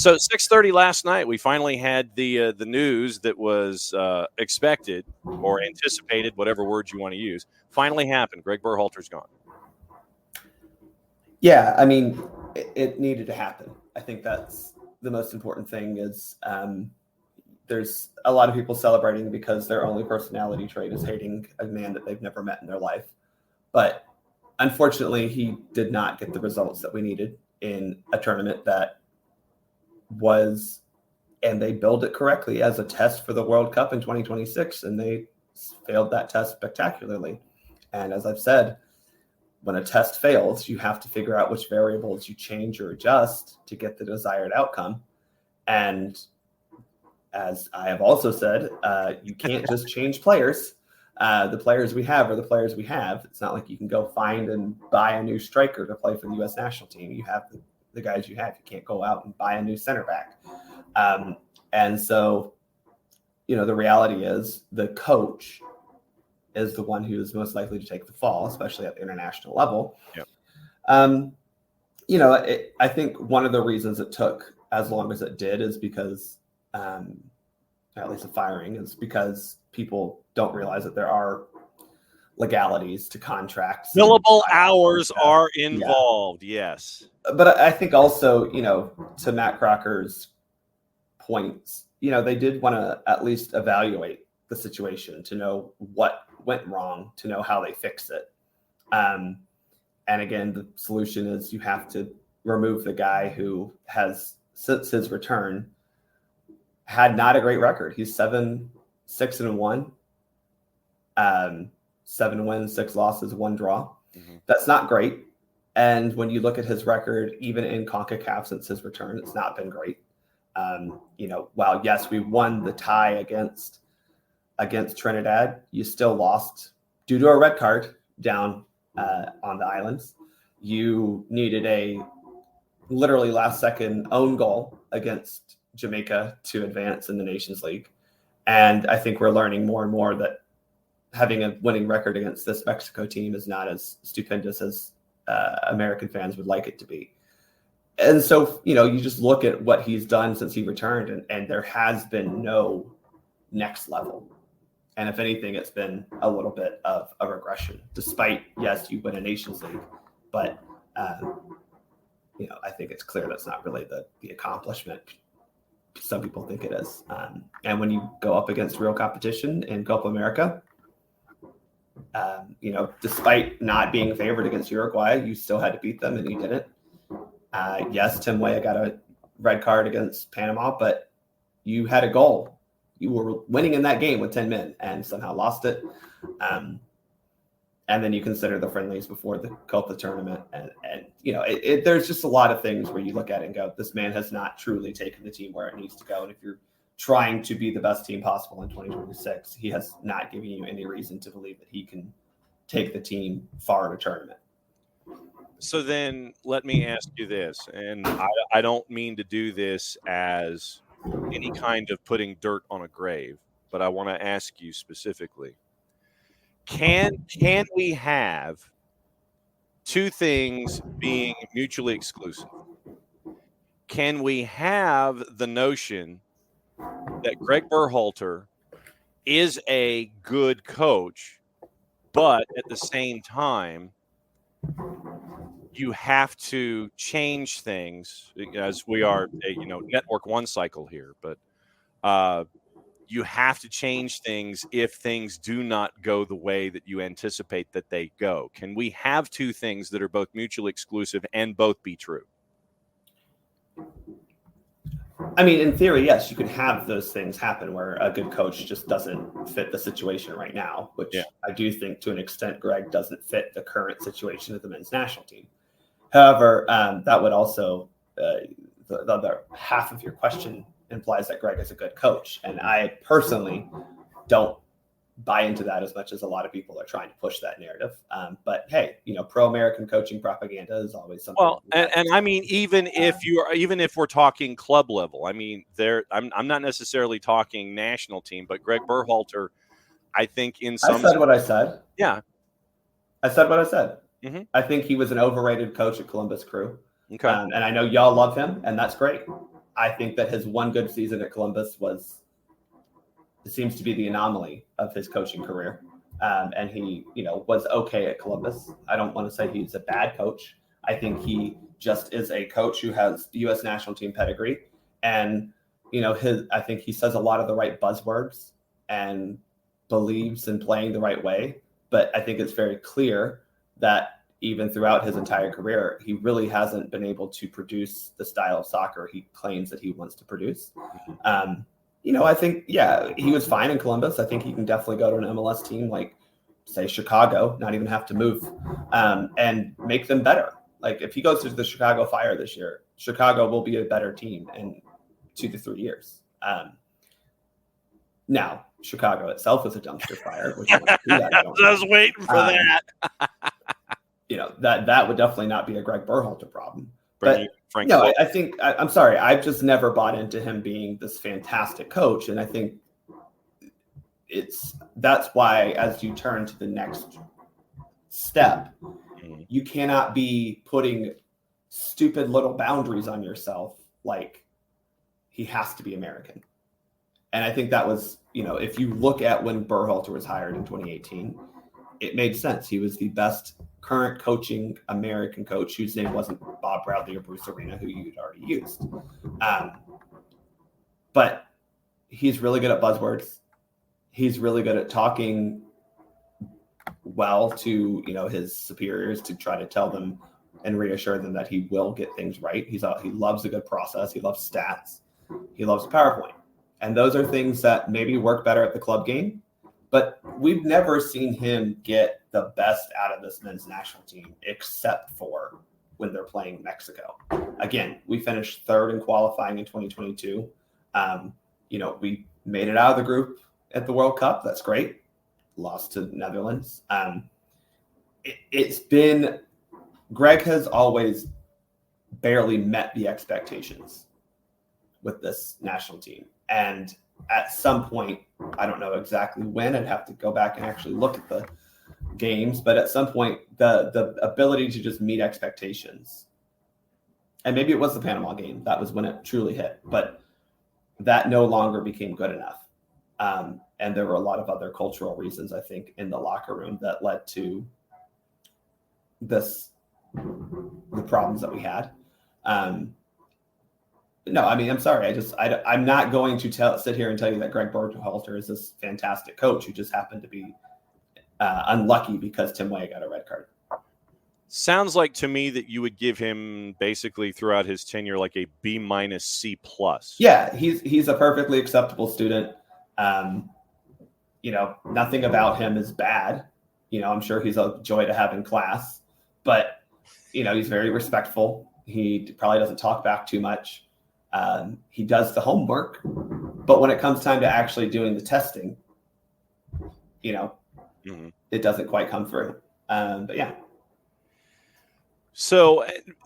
So 6:30 last night, we finally had the news that was expected or anticipated, whatever words you want to use, finally happened. Gregg Berhalter's gone. Yeah, I mean, it needed to happen. I think that's the most important thing is there's a lot of people celebrating because their only personality trait is hating a man that they've never met in their life. But unfortunately, he did not get the results that we needed in a tournament that was, and they billed it correctly as a test for the World Cup in 2026, and they failed that test spectacularly. And as I've said, when a test fails, you have to figure out which variables you change or adjust to get the desired outcome. And as I have also said, you can't just change players. The players we have are the players we have. It's not like you can go find and buy a new striker to play for the U.S. national team. You have the guys you have. You can't go out and buy a new center back. And so, the reality is the coach is the one who is most likely to take the fall, especially at the international level. Yep. I think one of the reasons it took as long as it did is because, at least a firing, is because people don't realize that there are legalities to contracts. Billable hours are involved, yes. But I think also, to Matt Crocker's points, they did want to at least evaluate the situation to know what went wrong, to know how they fix it. And again, the solution is you have to remove the guy who has, since his return, had not a great record. He's 7-6-1, 7 wins, 6 losses, 1 draw. Mm-hmm. That's not great. And when you look at his record, even in CONCACAF since his return, it's not been great. While yes, we won the tie against Trinidad, you still lost due to a red card down on the islands. You needed a literally last second own goal against Jamaica to advance in the Nations League. And I think we're learning more and more that having a winning record against this Mexico team is not as stupendous as American fans would like it to be. And so, you just look at what he's done since he returned, and there has been no next level. And if anything, it's been a little bit of a regression, despite, yes, you win a Nations League. But, I think it's clear that's not really the accomplishment some people think it is. And when you go up against real competition in Copa America, despite not being favored against Uruguay, you still had to beat them, and you didn't. Yes, Tim Weah got a red card against Panama, but you had a goal. You were winning in that game with 10 men and somehow lost it. And then you consider the friendlies before the Copa tournament. And there's just a lot of things where you look at it and go, this man has not truly taken the team where it needs to go. And if you're trying to be the best team possible in 2026, he has not given you any reason to believe that he can take the team far in a tournament. So then let me ask you this, and I don't mean to do this as any kind of putting dirt on a grave, but I want to ask you specifically. Can we have two things being mutually exclusive? Can we have the notion that Gregg Berhalter is a good coach, but at the same time, you have to change things as we are a network one cycle here, but you have to change things if things do not go the way that you anticipate that they go. Can we have two things that are both mutually exclusive and both be true? I mean, in theory, yes, you could have those things happen where a good coach just doesn't fit the situation right now, which I do think to an extent Gregg doesn't fit the current situation of the men's national team. However, that would also, the other half of your question implies that Gregg is a good coach. And I personally don't buy into that as much as a lot of people are trying to push that narrative. But hey, pro-American coaching propaganda is always something. Well, and I mean, even if we're talking club level, I mean, I'm not necessarily talking national team, but Gregg Berhalter, I think I said what I said. Yeah. I said what I said. Mm-hmm. I think he was an overrated coach at Columbus Crew. Okay. And I know y'all love him, and that's great. I think that his one good season at Columbus seems to be the anomaly of his coaching career. And he, was okay at Columbus. I don't want to say he's a bad coach. I think he just is a coach who has U.S. national team pedigree. And, I think he says a lot of the right buzzwords and believes in playing the right way. But I think it's very clear that even throughout his entire career, he really hasn't been able to produce the style of soccer he claims that he wants to produce. I think, he was fine in Columbus. I think he can definitely go to an MLS team like, say, Chicago, not even have to move, and make them better. Like, if he goes to the Chicago Fire this year, Chicago will be a better team in 2 to 3 years. Now, Chicago itself is a dumpster fire. Which I was waiting for that. That would definitely not be a Gregg Berhalter problem. But Frank, I think I'm sorry. I've just never bought into him being this fantastic coach, and I think that's why, as you turn to the next step, you cannot be putting stupid little boundaries on yourself. Like, he has to be American, and I think that was, if you look at when Berhalter was hired in 2018, it made sense. He was the best current coaching American coach whose name wasn't Bob Bradley or Bruce Arena, who you'd already used. But he's really good at buzzwords. He's really good at talking well to, his superiors to try to tell them and reassure them that he will get things right. He loves a good process. He loves stats. He loves PowerPoint. And those are things that maybe work better at the club game. But we've never seen him get the best out of this men's national team, except for when they're playing Mexico. Again, we finished third in qualifying in 2022. We made it out of the group at the World Cup. That's great. Lost to Netherlands. Gregg has always barely met the expectations with this national team. And at some point, I don't know exactly when, I'd have to go back and actually look at the games, but at some point, the ability to just meet expectations, and maybe it was the Panama game, that was when it truly hit, but that no longer became good enough. And there were a lot of other cultural reasons, I think, in the locker room that led to the problems that we had. No, I mean, I'm sorry. I'm not going to sit here and tell you that Gregg Berhalter is this fantastic coach who just happened to be unlucky because Tim Weah got a red card. Sounds like to me that you would give him basically throughout his tenure like a B- C+. Yeah, he's a perfectly acceptable student. Nothing about him is bad. I'm sure he's a joy to have in class, but he's very respectful. He probably doesn't talk back too much. He does the homework, but when it comes time to actually doing the testing, it doesn't quite come through. But yeah. So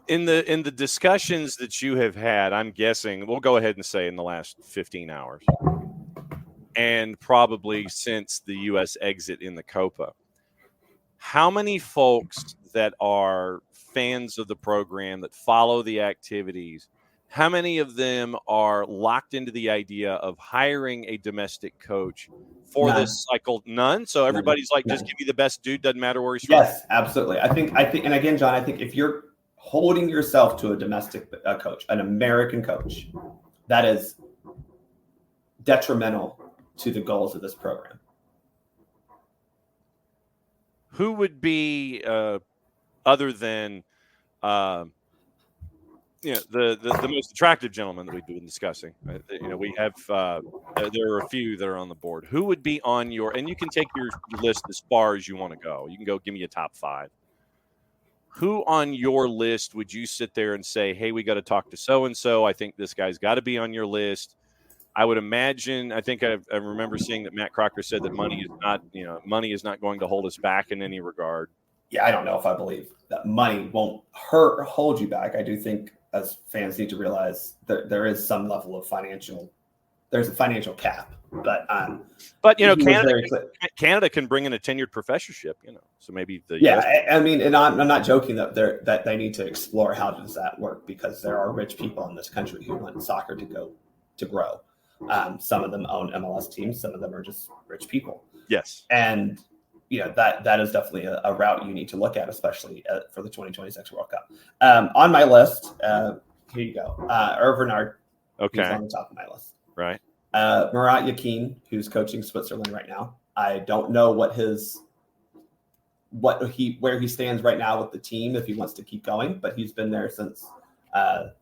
in the discussions that you have had, I'm guessing we'll go ahead and say in the last 15 hours and probably since the U.S. exit in the Copa, how many folks that are fans of the program that follow the activities, how many of them are locked into the idea of hiring a domestic coach for this cycle? None. So everybody's like, just give me the best dude. Doesn't matter where he's from. Yes, absolutely. I think, and again, John, I think if you're holding yourself to a domestic coach, an American coach, that is detrimental to the goals of this program. Who would be other than the most attractive gentleman that we've been discussing? We have there are a few that are on the board. Who would be on your, and you can take your list as far as you want to go. You can go give me a top 5. Who on your list would you sit there and say, hey, we got to talk to so-and-so. I think this guy's got to be on your list. I would imagine, I think I remember seeing that Matt Crocker said that money is not going to hold us back in any regard. Yeah, I don't know if I believe that money won't hold you back. I do think as fans need to realize that there is some level of financial there's a financial cap, but you know, he was very clear. Canada can bring in a tenured professorship, you know, so maybe the I mean, and I'm not joking that they need to explore how does that work, because there are rich people in this country who want soccer to grow. Some of them own MLS teams, some of them are just rich people. Yes, and you know that is definitely a route you need to look at, especially for the 2026 World Cup. On my list, here you go, Bernard. Okay, he's on the top of my list. Right. Murat Yakin, who's coaching Switzerland right now. I don't know where he stands right now with the team, if he wants to keep going, but he's been there since at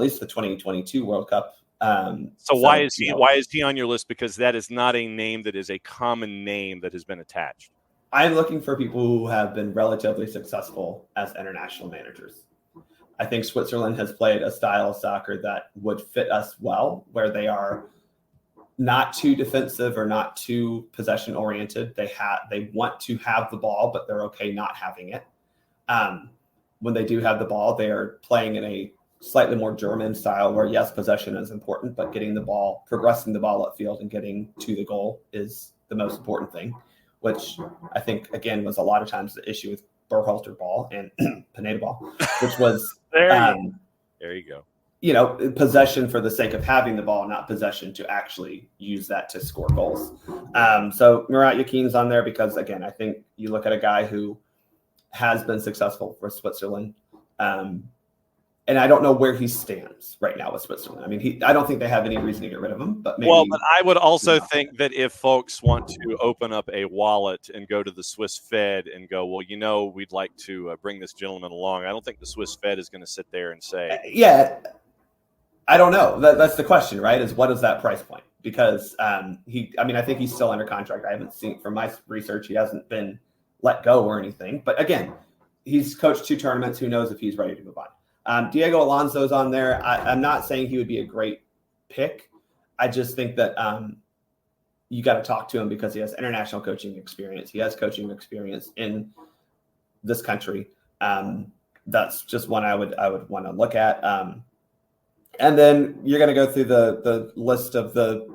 least the 2022 World Cup. So why is he on your list? Because that is not a name that is a common name that has been attached. I am looking for people who have been relatively successful as international managers. I think Switzerland has played a style of soccer that would fit us well, where they are not too defensive or not too possession oriented. They want to have the ball, but they're okay not having it. When they do have the ball, they are playing in a slightly more German style, where yes, possession is important, but getting the ball, progressing the ball upfield and getting to the goal is the most important thing, which I think, again, was a lot of times the issue with Berhalter ball and Pineda ball, which was there you go. You know, possession for the sake of having the ball, not possession to actually use that to score goals. So Murat Yakin's on there because, again, I think you look at a guy who has been successful for Switzerland. And I don't know where he stands right now with Switzerland. I mean, I don't think they have any reason to get rid of him. But maybe, but I would also think that if folks want to open up a wallet and go to the Swiss Fed and go, well, you know, we'd like to bring this gentleman along, I don't think the Swiss Fed is going to sit there and say, I don't know. That's the question, right? Is what is that price point? Because I think he's still under contract. I haven't seen, from my research, he hasn't been let go or anything. But again, he's coached 2 tournaments. Who knows if he's ready to move on? Diego Alonso's on there. I'm not saying he would be a great pick. I just think that you got to talk to him because he has international coaching experience. He has coaching experience in this country. That's just one I would want to look at. And then you're going to go through the list of the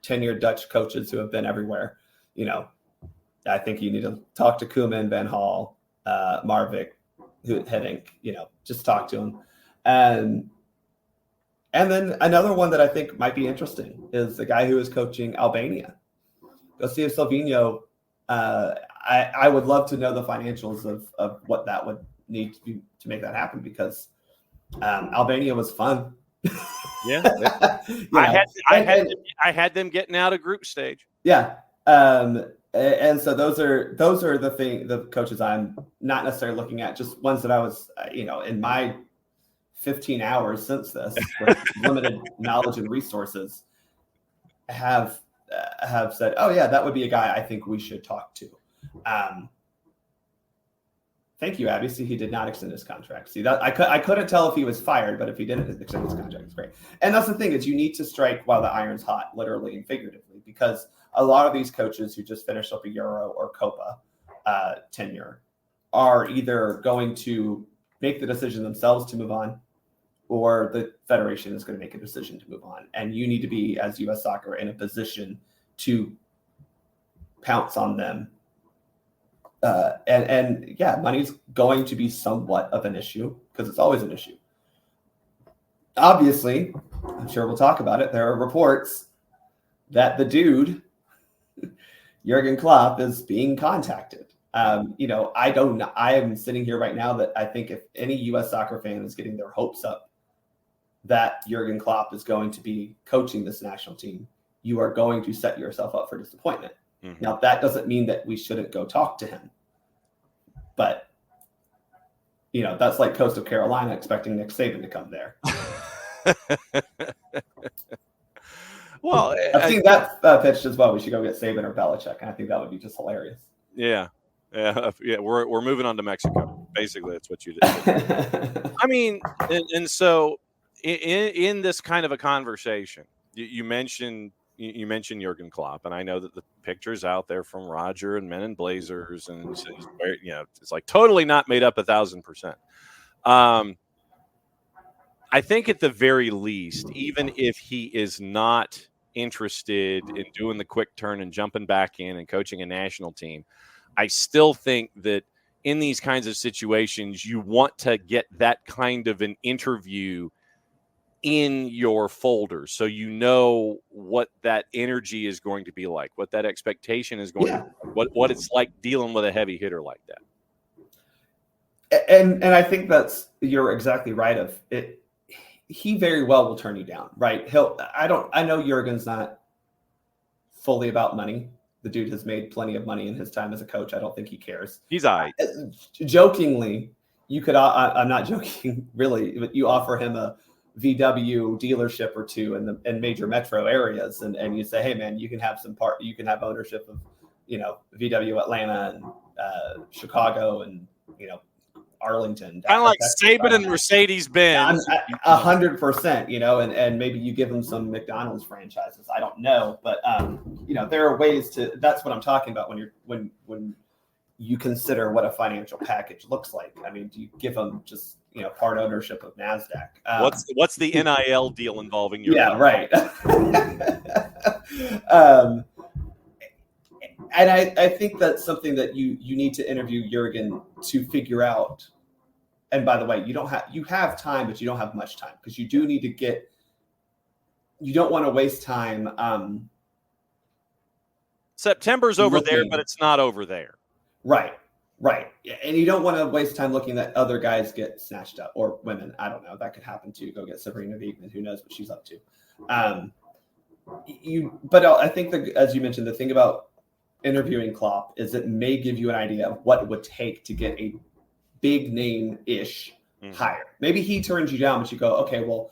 tenured Dutch coaches who have been everywhere. You know, I think you need to talk to Koeman, Van Gaal, Marvik, Hiddink, you know, just talk to him. And then another one that I think might be interesting is the guy who is coaching Albania. Go see if Silvino. I would love to know the financials of what that would need to be to make that happen, because Albania was fun. Yeah. I had them getting out of group stage. Yeah. And so those are the coaches I'm not necessarily looking at, just ones that I was, in my 15 hours since this, with limited knowledge and resources, have said, oh yeah, that would be a guy I think we should talk to. Thank you, Abby. See, he did not extend his contract. See, that I couldn't tell if he was fired, but if he didn't extend his contract, it's great. And that's the thing, is you need to strike while the iron's hot, literally and figuratively, because a lot of these coaches who just finished up a Euro or Copa tenure are either going to make the decision themselves to move on, or the federation is going to make a decision to move on. And you need to be, as U.S. Soccer, in a position to pounce on them. And money's going to be somewhat of an issue, because it's always an issue. Obviously, I'm sure we'll talk about it. There are reports that the dude, Jurgen Klopp, is being contacted. I am sitting here right now that I think if any U.S. soccer fan is getting their hopes up that Jurgen Klopp is going to be coaching this national team, you are going to set yourself up for disappointment. Mm-hmm. Now, that doesn't mean that we shouldn't go talk to him. But, that's like Coastal Carolina expecting Nick Saban to come there. Well, I've seen that pitched as well. We should go get Saban or Belichick, and I think that would be just hilarious. Yeah. We're moving on to Mexico. Basically, that's what you did. I mean, and so in this kind of a conversation, you mentioned Jurgen Klopp, and I know that the pictures out there from Roger and Men in Blazers, and it's like totally not made up 1,000%. I think at the very least, even if he is not interested in doing the quick turn and jumping back in and coaching a national team, I still think that in these kinds of situations, you want to get that kind of an interview in your folder so you know what that energy is going to be like, what that expectation is going to be, what it's like dealing with a heavy hitter like that. And I think you're exactly right of it. He very well will turn you down, right? I know Jurgen's not fully about money. The dude has made plenty of money in his time as a coach. I don't think he cares. He's all right. Jokingly, you could, I'm not joking really, but you offer him a VW dealership or two in major metro areas. And you say, hey man, you can have ownership of, VW Atlanta and Chicago and, Arlington. Kind of like Saban and Mercedes-Benz. 100%, and maybe you give them some McDonald's franchises. I don't know, but there are ways to. That's what I'm talking about when you consider what a financial package looks like. I mean, do you give them just part ownership of NASDAQ? What's the NIL deal involving your? Yeah, right. And I think that's something that you need to interview Jurgen to figure out. And by the way, you have time, but you don't have much time because you do need to you don't want to waste time. September's over there, but it's not over there. Right. And you don't want to waste time looking at other guys get snatched up, or women. I don't know. That could happen too. Go get Sabrina Wiegman. Who knows what she's up to. But I think that, as you mentioned, the thing about interviewing Klopp is it may give you an idea of what it would take to get a big name-ish hire. Maybe he turns you down, but you go, okay, well,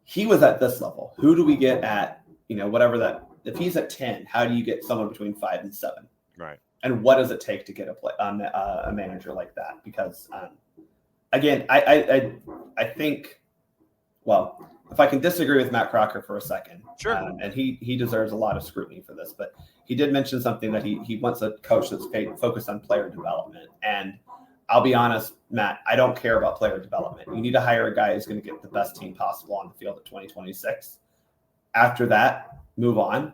he was at this level. Who do we get at, whatever that, if he's at 10, how do you get someone between 5 and 7? Right. And what does it take to get a manager like that? Because again, I think, well, if I can disagree with Matt Crocker for a second, sure. And he deserves a lot of scrutiny for this, but he did mention something that he wants a coach that's focused on player development. And I'll be honest, Matt, I don't care about player development. You need to hire a guy who's going to get the best team possible on the field at 2026. After that, move on.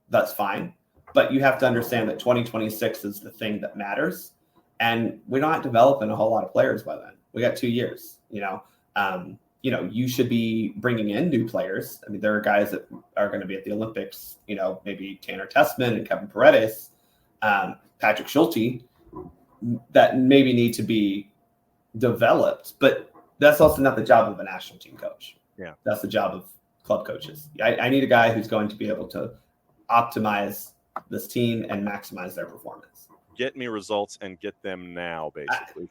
That's fine. But you have to understand that 2026 is the thing that matters. And we're not developing a whole lot of players by then. We got 2 years, you should be bringing in new players. I mean, there are guys that are going to be at the Olympics, maybe Tanner Tessman and Kevin Paredes, Patrick Schulte, that maybe need to be developed. But that's also not the job of a national team coach. Yeah, that's the job of club coaches. I need a guy who's going to be able to optimize this team and maximize their performance. Get me results and get them now, basically.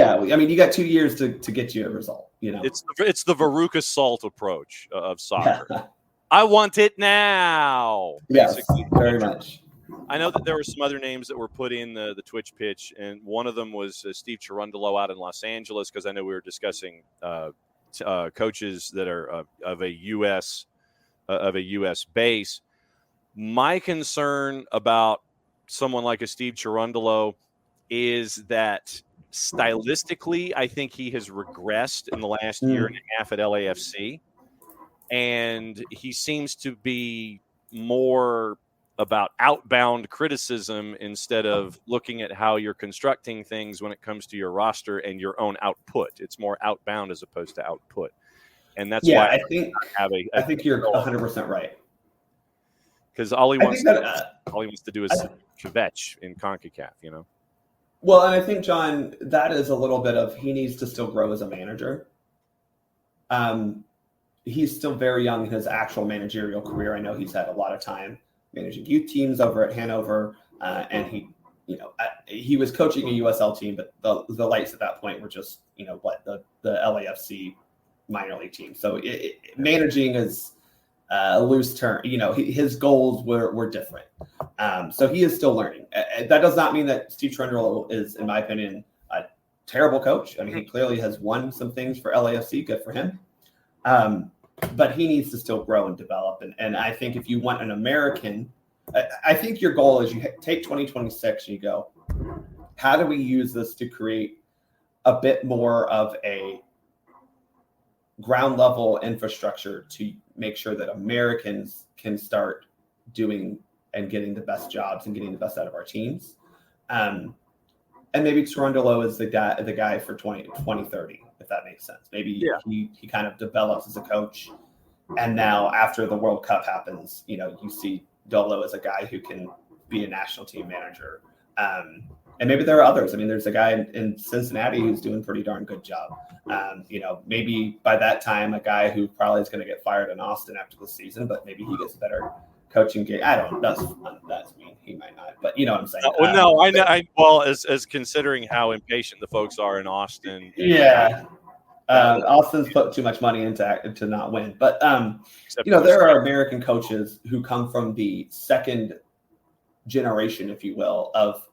I mean, you got 2 years to get you a result. It's the Veruca Salt approach of soccer. Yeah. I want it now. Basically. Yes, very much. I know that there were some other names that were put in the Twitch pitch, and one of them was Steve Cherundolo out in Los Angeles, because I know we were discussing coaches that are of a U.S. base. My concern about someone like a Steve Cherundolo is that stylistically, I think he has regressed in the last year and a half at LAFC, and he seems to be more about outbound criticism instead of looking at how you're constructing things when it comes to your roster and your own output. It's more outbound as opposed to output, and that's why I think you're 100% right. Because all he wants to do is kvetch in CONCACAF, Well, and I think, John, that is a little bit of, he needs to still grow as a manager. He's still very young in his actual managerial career. I know he's had a lot of time managing youth teams over at Hanover, and he was coaching a USL team, but the lights at that point were just, the LAFC minor league team. So managing is a loose term. His goals were different. So he is still learning. That does not mean that Steve Cherundolo is, in my opinion, a terrible coach. I mean, he clearly has won some things for LAFC. Good for him. But he needs to still grow and develop. And I think if you want an American, I think your goal is you take 2026 and you go, how do we use this to create a bit more of a ground level infrastructure to make sure that Americans can start doing and getting the best jobs and getting the best out of our teams. And maybe Torundolo is the guy for 2030, if that makes sense. Maybe he kind of develops as a coach. And now after the World Cup happens, you see Dolo as a guy who can be a national team manager. And maybe there are others. I mean, there's a guy in Cincinnati who's doing a pretty darn good job. Maybe by that time, a guy who probably is going to get fired in Austin after the season, but maybe he gets a better coaching gig. I don't know. That's mean. He might not, but you know what I'm saying. I know. Well, as considering how impatient the folks are in Austin. Yeah. Austin's put too much money into to not win. But, there are American coaches who come from the second generation, if you will, of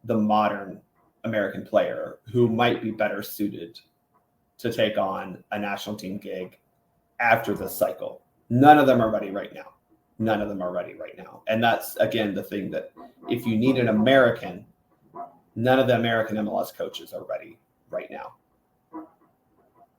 the modern American player who might be better suited to take on a national team gig after this cycle. None of them are ready right now. And that's, again, the thing that if you need an American, none of the American MLS coaches are ready right now.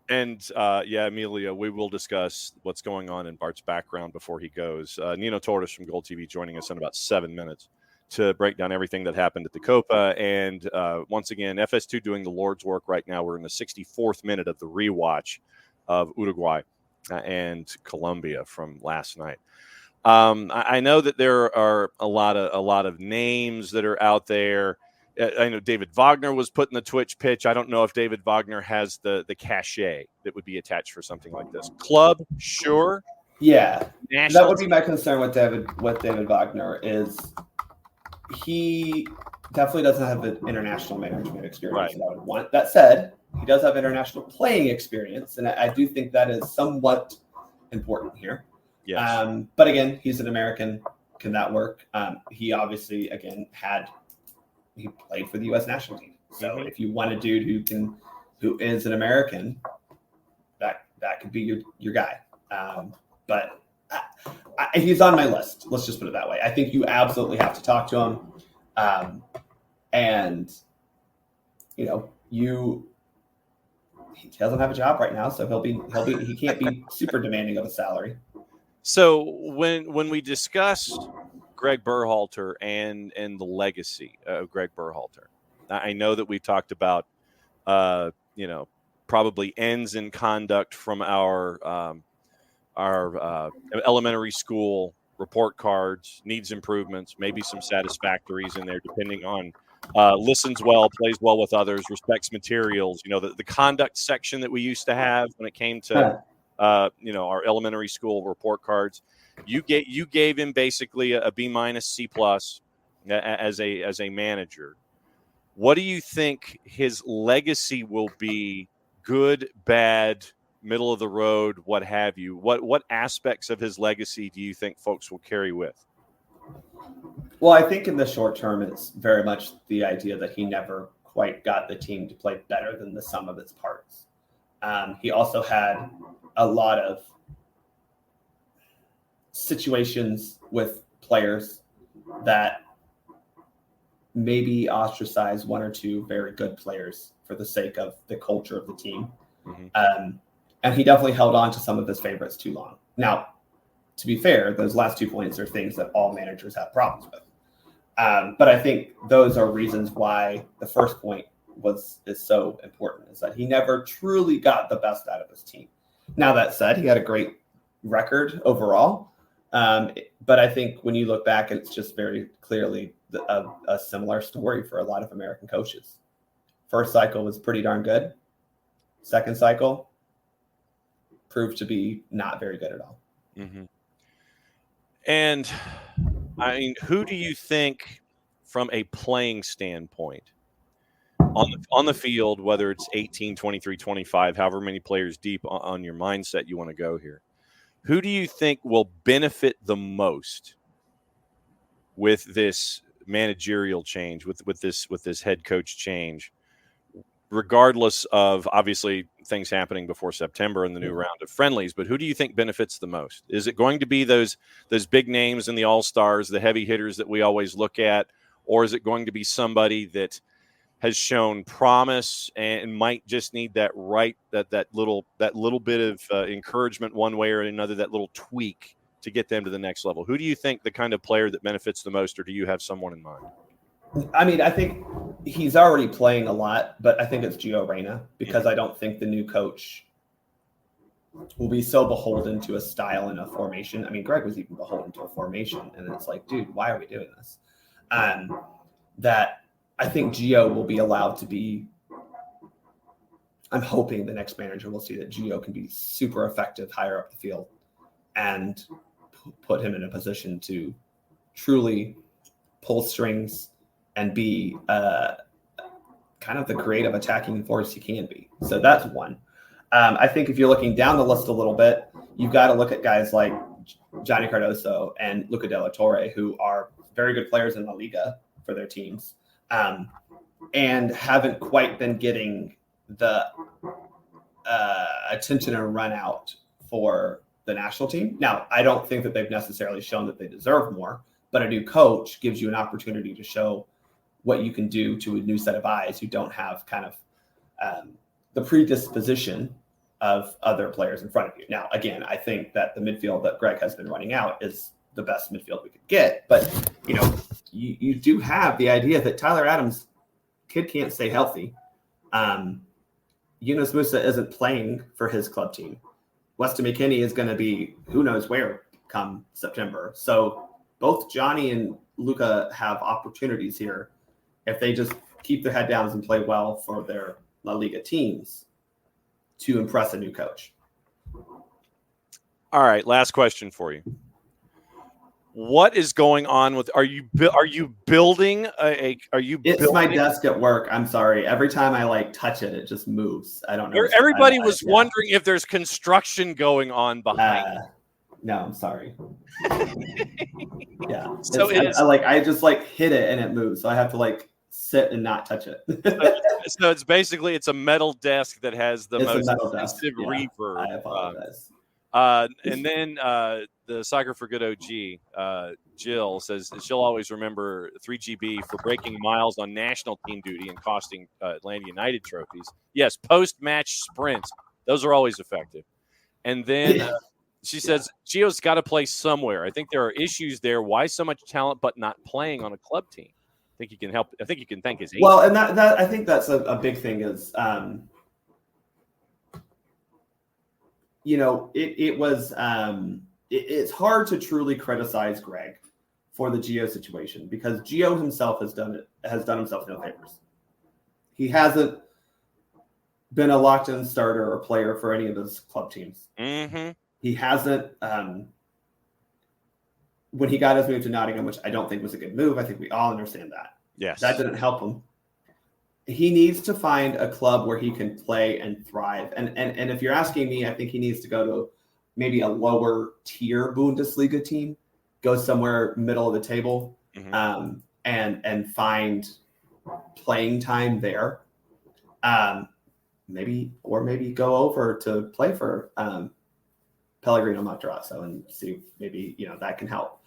And Amelia, we will discuss what's going on in Bart's background before he goes. Nino Torres from Gold TV joining us in about 7 minutes to break down everything that happened at the Copa. And once again, FS2 doing the Lord's work right now. We're in the 64th minute of the rewatch of Uruguay and Colombia from last night. I know that there are a lot of names that are out there. I know David Wagner was put in the Twitch pitch. I don't know if David Wagner has the cachet that would be attached for something like this. Club, sure. Yeah. National that would be my concern with David Wagner is he definitely doesn't have the international management experience that I would want. That said, he does have international playing experience, and I do think that is somewhat important here. Yes. But again, he's an American. Can that work? He obviously, again, he played for the U.S. national team. So if you want a dude who is an American, that could be your guy. But he's on my list. Let's just put it that way. I think you absolutely have to talk to him. And he doesn't have a job right now, so he can't be super demanding of a salary. So when we discuss Gregg Berhalter and the legacy of Gregg Berhalter, I know that we talked about probably ends in conduct from our elementary school report cards, needs improvements, maybe some satisfactories in there, depending on listens well, plays well with others, respects materials. The conduct section that we used to have when it came to our elementary school report cards. You gave him basically a B-, C+ as a manager. What do you think his legacy will be? Good, bad, middle of the road, what have you? What aspects of his legacy do you think folks will carry with? Well, I think in the short term, it's very much the idea that he never quite got the team to play better than the sum of its parts. He also had a lot of situations with players that maybe ostracize one or two very good players for the sake of the culture of the team. And he definitely held on to some of his favorites too long. Now, to be fair, those last 2 points are things that all managers have problems with. But I think those are reasons why the first point is so important, is that he never truly got the best out of his team. Now, that said, he had a great record overall. But I think when you look back, it's just very clearly a similar story for a lot of American coaches. First cycle was pretty darn good. Second cycle proved to be not very good at all. And I mean, who do you think, from a playing standpoint, on the field, whether it's 18, 23, 25, however many players deep on your mindset you want to go here, who do you think will benefit the most with this managerial change, with this head coach change, regardless of obviously things happening before September and the new round of friendlies? But who do you think benefits the most? Is it going to be those big names and the all-stars, the heavy hitters that we always look at, or is it going to be somebody that has shown promise and might just need that little bit of encouragement one way or another, that little tweak to get them to the next level? Who do you think the kind of player that benefits the most, or do you have someone in mind? I mean, I think he's already playing a lot, but I think it's Gio Reyna, because I don't think the new coach will be so beholden to a style and a formation. I mean, Gregg was even beholden to a formation, and it's like, dude, why are we doing this? That I think Gio will be allowed to be. I'm hoping the next manager will see that Gio can be super effective higher up the field and put him in a position to truly pull strings and be kind of the creative attacking force he can be. So that's one. I think if you're looking down the list a little bit, you've got to look at guys like Johnny Cardoso and Luca De La Torre, who are very good players in La Liga for their teams, and haven't quite been getting the attention and run out for the national team. Now, I don't think that they've necessarily shown that they deserve more, but a new coach gives you an opportunity to show what you can do to a new set of eyes who don't have kind of the predisposition of other players in front of you. Now, again, I think that the midfield that Gregg has been running out is the best midfield we could get. But, you do have the idea that Tyler Adams, kid can't stay healthy. Yunus Musa isn't playing for his club team. Weston McKennie is going to be who knows where come September. So both Johnny and Luca have opportunities here if they just keep their head down and play well for their La Liga teams to impress a new coach. All right, last question for you. What is going on with? Are you building a? Are you? It's building? My desk at work. I'm sorry. Every time I touch it, it just moves. I don't know. Everybody was wondering if there's construction going on behind. No, I'm sorry. Yeah. So I just hit it and it moves. So I have to sit and not touch it. So it's basically a metal desk that has the most expensive reverb. I apologize. And then the Soccer for Good OG, Jill, says she'll always remember 3GB for breaking miles on national team duty and costing Atlanta United trophies. Yes, post-match sprints. Those are always effective. And then she says, Gio's got to play somewhere. I think there are issues there. Why so much talent but not playing on a club team? I think he can help. I think you can thank his agent. Well, and that I think that's a big thing is, it's hard to truly criticize Gregg for the Gio situation because Gio himself has done himself no favors. He hasn't been a locked-in starter or player for any of his club teams. Mm-hmm. He hasn't. When he got his move to Nottingham, which I don't think was a good move, I think we all understand that. Yes, that didn't help him. He needs to find a club where he can play and thrive. And if you're asking me, I think he needs to go to maybe a lower tier Bundesliga team, go somewhere middle of the table, and find playing time there. Maybe go over to play for Pellegrino Matarazzo and see maybe that can help.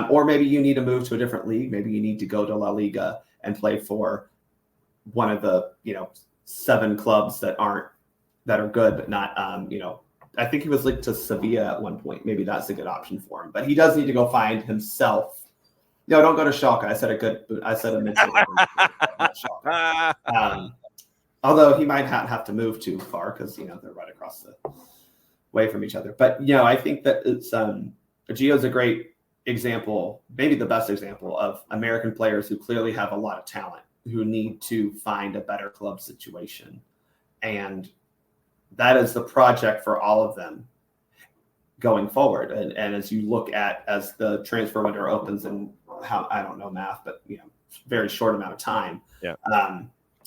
Or maybe you need to move to a different league. Maybe you need to go to La Liga and play for one of the 7 clubs that are good, but not I think he was linked to Sevilla at one point. Maybe that's a good option for him. But he does need to go find himself. No, don't go to Schalke. I said a midfielder. Although he might not have to move too far because they're right across the way from each other. But I think that it's Gio's a great example, maybe the best example of American players who clearly have a lot of talent who need to find a better club situation. And that is the project for all of them going forward. And as you look at, as the transfer window opens in I don't know math, but very short amount of time. Yeah.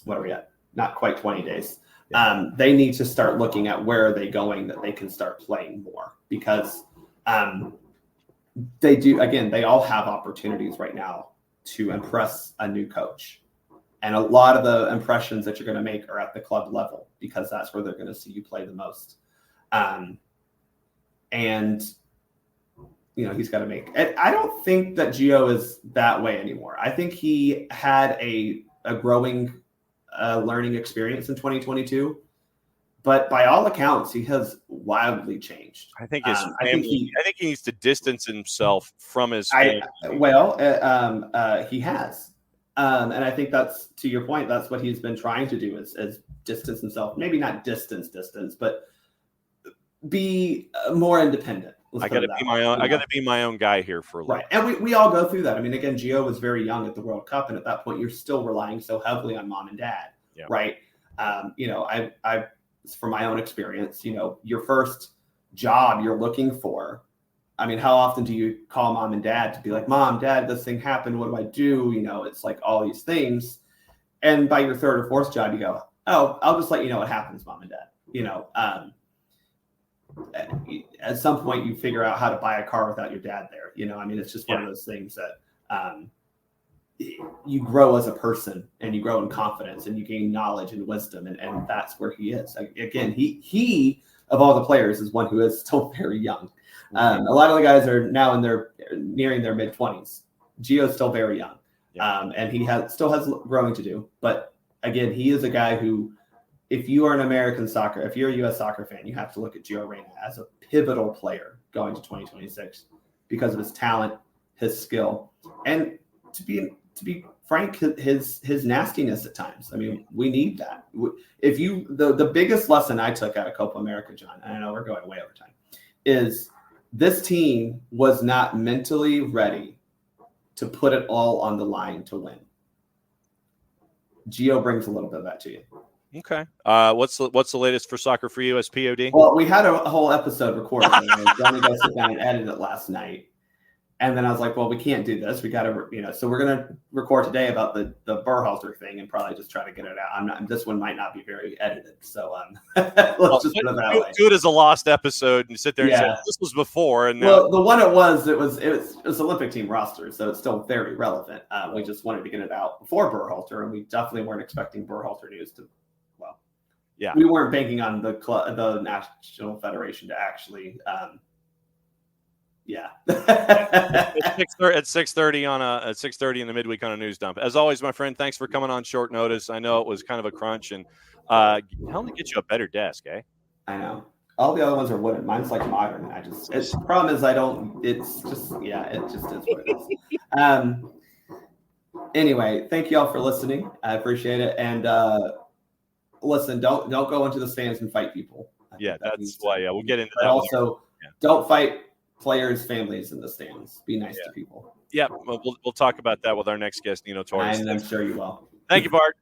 What are we at? Not quite 20 days. Yeah. They need to start looking at where are they going that they can start playing more because they do. Again, they all have opportunities right now to impress a new coach. And a lot of the impressions that you're going to make are at the club level because that's where they're going to see you play the most. And he's got to make. And I don't think that Gio is that way anymore. I think he had a growing a learning experience in 2022. But by all accounts, he has wildly changed. I think his family. I think he needs to distance himself from his family. He has, and I think that's, to your point, that's what he's been trying to do is distance himself. Maybe not distance, but be more independent. I got to be my own. I got to be my own guy here for a little. Right, and we all go through that. I mean, again, Gio was very young at the World Cup, and at that point, you're still relying so heavily on mom and dad, right? I from my own experience, your first job you're looking for. I mean, how often do you call mom and dad to be like, Mom, Dad, this thing happened. What do I do? It's like all these things. And by your third or fourth job, you go, oh, I'll just let you know what happens, Mom and Dad. At some point you figure out how to buy a car without your dad there. I mean, it's just one of those things that you grow as a person and you grow in confidence and you gain knowledge and wisdom. And that's where he is. Again, he of all the players is one who is still very young. A lot of the guys are now nearing their mid-20s. Gio's still very young. And he still has growing to do. But again, he is a guy who, if you are an American soccer, if you're a U.S. soccer fan, you have to look at Gio Reyna as a pivotal player going to 2026 because of his talent, his skill, and to be frank, his nastiness at times. I mean, we need that. If the biggest lesson I took out of Copa America, John, and I know we're going way over time, is this team was not mentally ready to put it all on the line to win. Gio brings a little bit of that to you. Okay. What's the latest for Soccer for US POD? Well, we had a whole episode recorded. Johnny got to sit down and edit it last night. And then I was like, well, we can't do this. We got to, so we're going to record today about the Berhalter thing and probably just try to get it out. This one might not be very edited. So let's just put it that way. Do it as a lost episode and sit there and say, this was before. And well, the one it was Olympic team roster. So it's still very relevant. We just wanted to get it out before Berhalter. And we definitely weren't expecting Berhalter news to, we weren't banking on the National Federation to actually, at 6:30 at 6:30 in the midweek on a news dump. As always, my friend, thanks for coming on short notice. I know it was kind of a crunch, and tell them to get you a better desk, eh? I know. All the other ones are wooden. Mine's like modern. The problem is it just is what it is. Anyway, thank you all for listening. I appreciate it. And listen, don't go into the stands and fight people. That's why. We'll get into that. Also, don't fight players' families in the stands. Be nice to people. Yeah, we'll talk about that with our next guest, Nino Torres. And I'm sure you will. Thank you, Bart.